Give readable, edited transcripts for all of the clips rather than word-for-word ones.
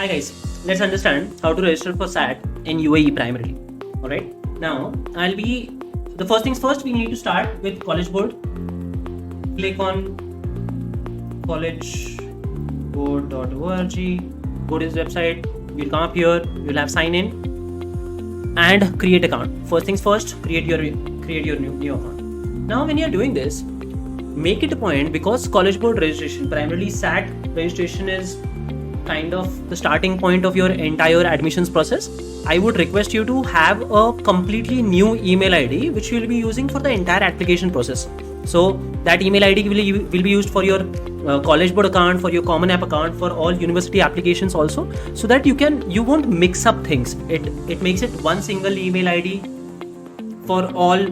Hi guys, let's understand how to register for SAT in UAE primarily. Alright, now the first things first, we need to start with College Board. Click on collegeboard.org, go to this website, you'll come up here, you'll have sign in and create account. First things first, create your new account. Now when you're doing this, make it a point, because College Board registration, primarily SAT registration, is kind of the starting point of your entire admissions process. I would request you to have a completely new email ID which you will be using for the entire application process. So that email ID will be used for your College Board account, for your Common App account, for all university applications also, so that you won't mix up things. It makes it one single email ID for all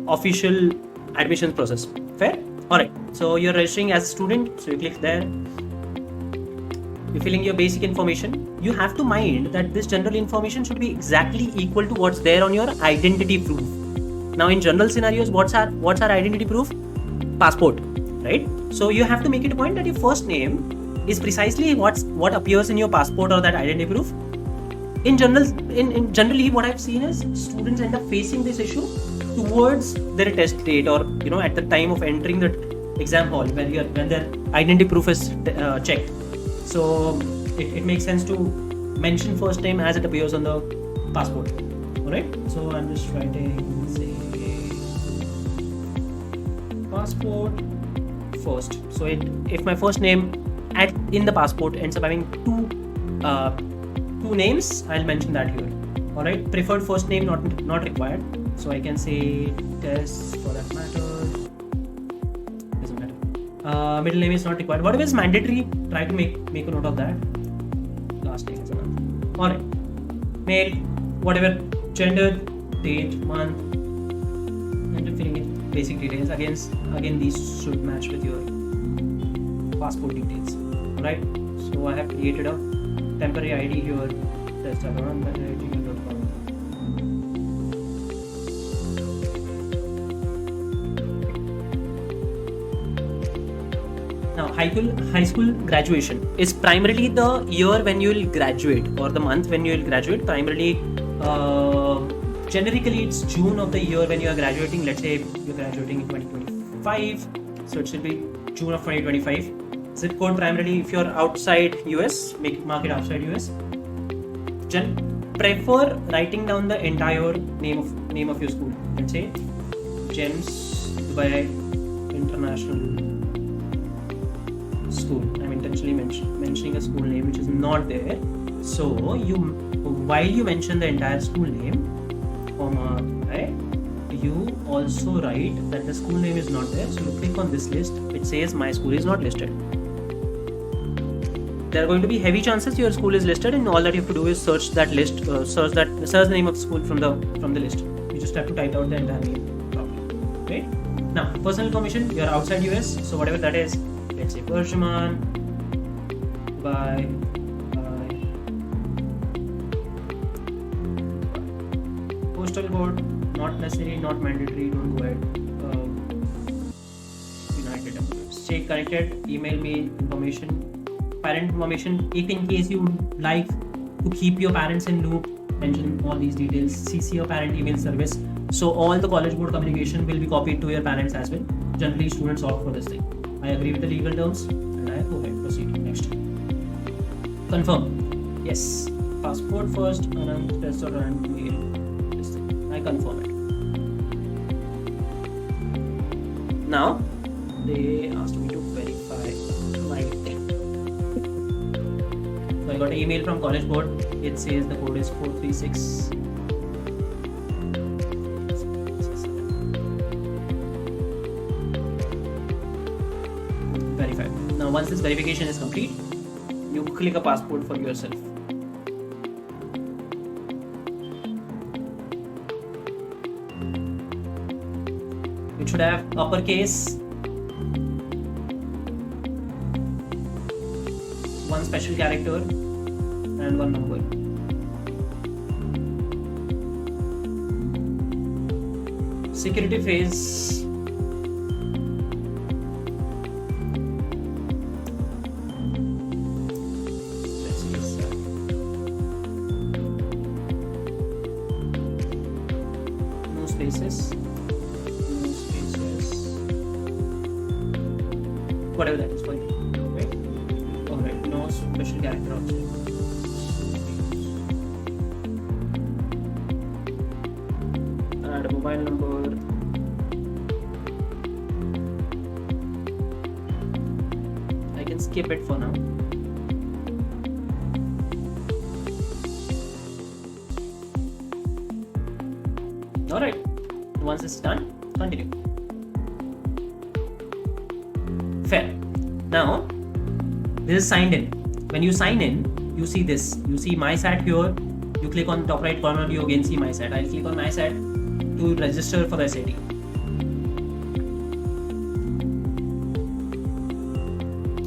official admissions process. Fair? Alright, so you're registering as a student, so you click there. You're filling your basic information. You have to mind that this general information should be exactly equal to what's there on your identity proof. Now in general scenarios, what's our identity proof? Passport, right? So you have to make it a point that your first name is precisely what appears in your passport or that identity proof. Generally what I've seen is students end up facing this issue towards their test date, or at the time of entering the exam hall when their identity proof is checked. So it makes sense to mention first name as it appears on the passport. Alright, so I'm just writing, say, passport first. So if my first name in the passport ends up having two names, I'll mention that here. Alright, preferred first name not required. So I can say test for that matter. Doesn't matter. Middle name is not required. Whatever is mandatory, try to make a note of that. Last name is enough. Alright. Male, whatever, gender, date, month, and filling in basic details. Again, these should match with your passport details. Alright. So I have created a temporary ID here. Test account@gmail.com. Now, high school graduation is primarily the year when you will graduate, or the month when you will graduate. Primarily, generically, it's June of the year when you are graduating. Let's say you're graduating in 2025, so it should be June of 2025. Zip code primarily, if you're outside US, mark it outside US. Prefer writing down the entire name of your school. Let's say GEMS Dubai International School. I'm intentionally mentioning a school name which is not there. So while you mention the entire school name, right, you also write that the school name is not there. So you click on this list which says my school is not listed. There are going to be heavy chances your school is listed, and all that you have to do is search that list, search the name of the school from the list. You just have to type out the entire name properly. Right? Now, personal information, you are outside US, so whatever that is, let's say Persian, by postal code, not necessary, not mandatory, don't go ahead. United Emirates. Stay connected, email me information. Parent information, if in case you would like to keep your parents in loop, mention all these details. CC your parent email service, so all the College Board communication will be copied to your parents as well. Generally, students opt for this thing. I agree with the legal terms, and I go ahead, proceed. Next, confirm. Yes, passport first, Anantt test or Anantt mail. This thing, I confirm it. Now they asked me to verify my intent. So I got an email from College Board. It says the code is 436. Verify. Now once this verification is complete, you click a passport for yourself. It should have uppercase, one special character, and one number. Security phrase. Let's use spaces, whatever that is for you, right? Alright, no special character object. Add a mobile number. I can skip it for now. Alright, once it's done, continue. Fair. Now, this is signed in. When you sign in, you see this. You see my site here. You click on the top right corner, you again see my site. I'll click on my site to register for the SAT.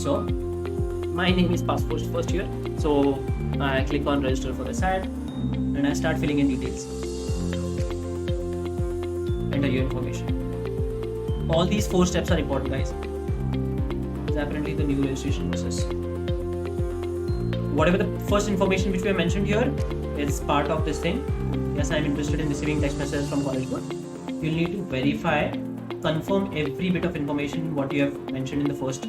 So, my name is Passport First Year. So, I click on register for the SAT and I start filling in details. Enter your information. All these 4 steps are important, guys. It's apparently the new registration process. Whatever the first information which we have mentioned here is part of this thing. Yes, I am interested in receiving text messages from College Board. You'll need to verify, confirm every bit of information what you have mentioned in the first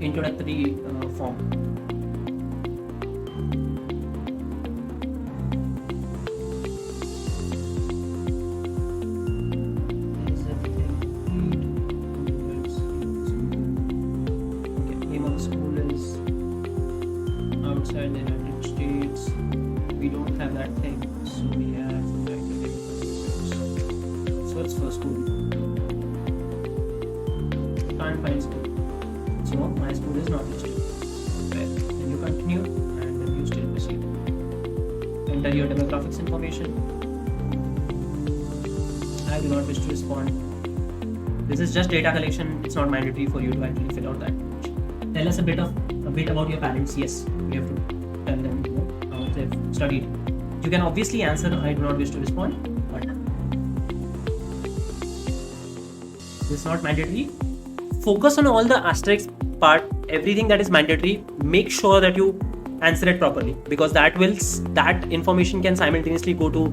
introductory form. Outside the United States, we don't have that thing, so we have search for school. Can't find school, so my school is not listed. Well, then you continue and then you still proceed. Enter your demographics information. I do not wish to respond. This is just data collection. It's not mandatory for you to actually fill out that. Tell us a bit about your parents. Yes, we have to tell them how much they've studied. You can obviously answer I do not wish to respond, but this is not mandatory. Focus on all the asterisk part, everything that is mandatory. Make sure that you answer it properly, because that information can simultaneously go to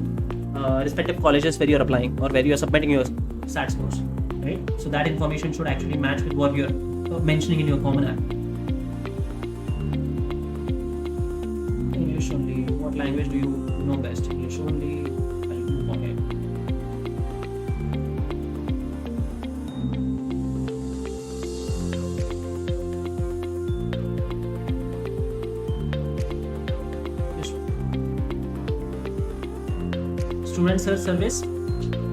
respective colleges where you're applying or where you're submitting your SAT scores, right? So that information should actually match with what you're mentioning in your common app. English only. What language do you know best? English only. I'll move on here. Student search service.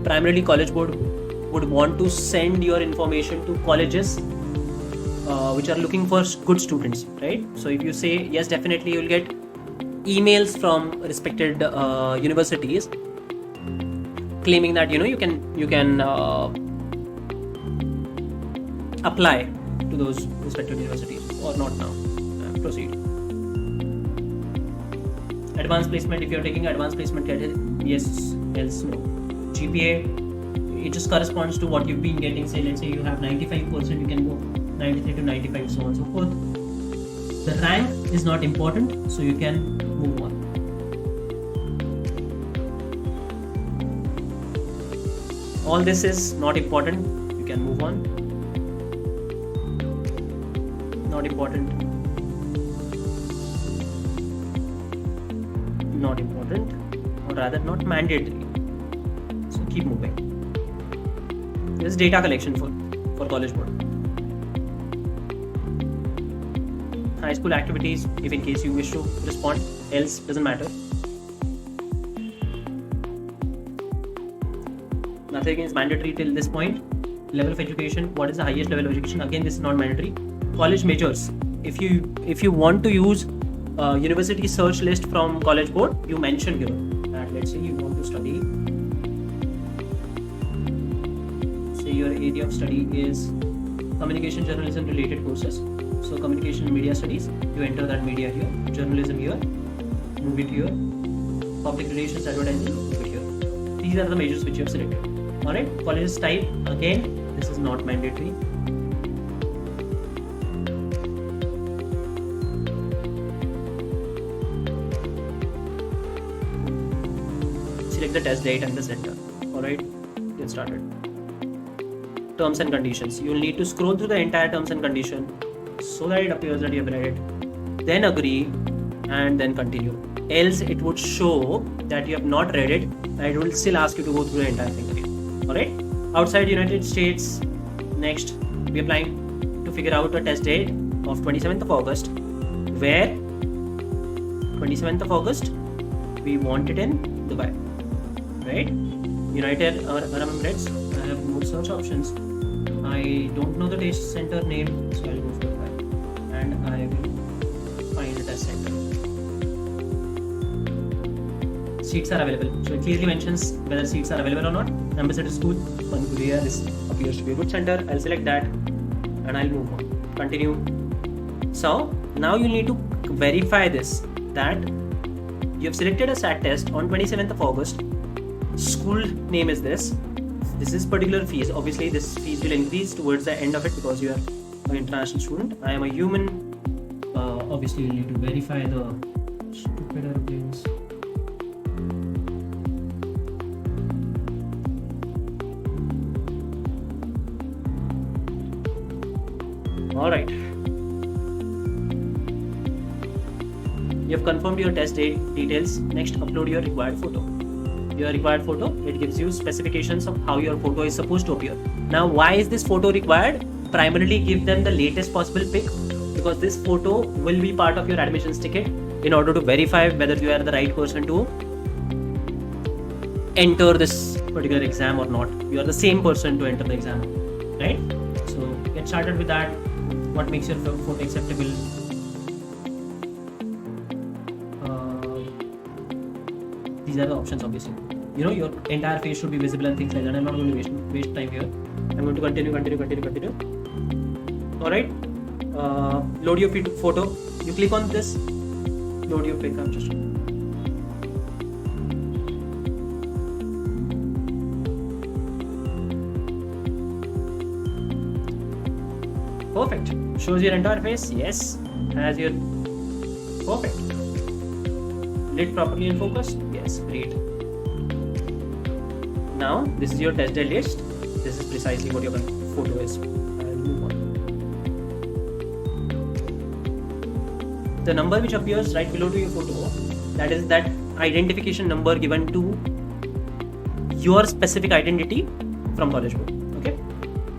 Primarily, College Board would want to send your information to colleges which are looking for good students, right? So if you say yes, definitely you'll get emails from respected universities claiming that you can apply to those respective universities or not now. Proceed. Advanced placement. If you're taking advanced placement, yes, else no. GPA, it just corresponds to what you've been getting. Say, let's say you have 95%, you can go 93 to 95, so on and so forth. The rank is not important, so you can move on. All this is not important, you can move on. Not important. Not important, or rather not mandatory. So keep moving. This is data collection for College Board. High school activities, if in case you wish to respond, else doesn't matter. Nothing is mandatory till this point. Level of education, what is the highest level of education? Again, this is not mandatory. College majors, if you want to use university search list from College Board, you mention here that let's say you want to study, say your area of study is communication journalism related courses. So communication and media studies, you enter that media here, journalism here, move it here, public relations, advertising, move it here. These are the majors which you have selected. Alright, colleges type, again, this is not mandatory. Select select the test date and the center. Alright, get started. Terms and conditions. You'll need to scroll through the entire terms and condition so that it appears that you have read it. Then agree and then continue. Else it would show that you have not read it and it will still ask you to go through the entire thing again. Alright? Outside United States, next we are applying to figure out a test date of 27th of August, where 27th of August we want it in Dubai, right? United Arab Emirates. I have more search options. I don't know the test center name, so I'll go for Dubai and I will find a test center. Seats are available, so it clearly mentions whether seats are available or not. Ambassador School, Pankuria, this appears to be a good center. I'll select that and I'll move on. Continue. So now you need to verify this, that you have selected a SAT test on 27th of August. School name is this. This is particular fees. Obviously this fees will increase towards the end of it because you are an international student. I am a human. Obviously you need to verify the stupid airplanes. Alright. You have confirmed your test details. Next, upload your required photo. Your required photo, it gives you specifications of how your photo is supposed to appear. Now, why is this photo required? Primarily give them the latest possible pic, because this photo will be part of your admissions ticket in order to verify whether you are the right person to enter this particular exam or not. You are the same person to enter the exam, right? So get started with that. What makes your photo acceptable? These are the options, obviously. You know, your entire face should be visible and things like that. I'm not going to waste time here. I'm going to continue. Alright. Load your photo. You click on this. Load your pic. I'm just... Perfect. Shows your entire face. Yes. Has your... Perfect. Lit properly in focus. Yes. Great. Now, this is your test day list. This is precisely what your photo is. I'll move on. The number which appears right below to your photo, that is that identification number given to your specific identity from College Book. Okay.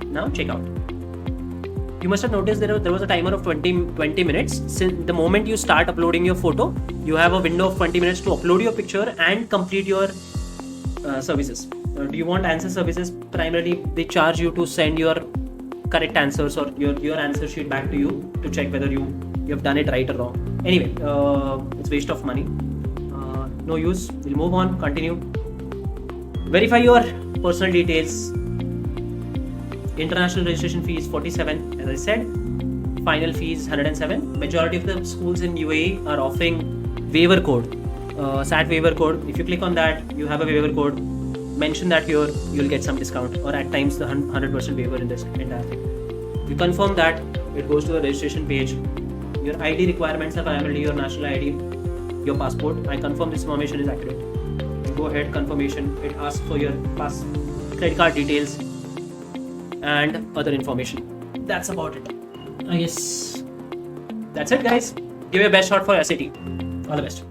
Now check out. You must have noticed there was a timer of 20 minutes. Since the moment you start uploading your photo, you have a window of 20 minutes to upload your picture and complete your services. Do you want answer services? Primarily, they charge you to send your correct answers or your answer sheet back to you to check whether you have done it right or wrong. Anyway, it's waste of money. No use. We'll move on. Continue. Verify your personal details. International registration fee is 47, as I said. Final fee is 107. Majority of the schools in UAE are offering waiver code, SAT waiver code. If you click on that, you have a waiver code. Mention that here, you'll get some discount, or at times the 100% waiver in this entire thing. You confirm that, it goes to the registration page. Your ID requirements are primarily your national ID, your passport. I confirm this information is accurate. You go ahead, confirmation. It asks for your credit card details and other information. That's about it. I guess that's it, guys. Give your best shot for SAT. All the best.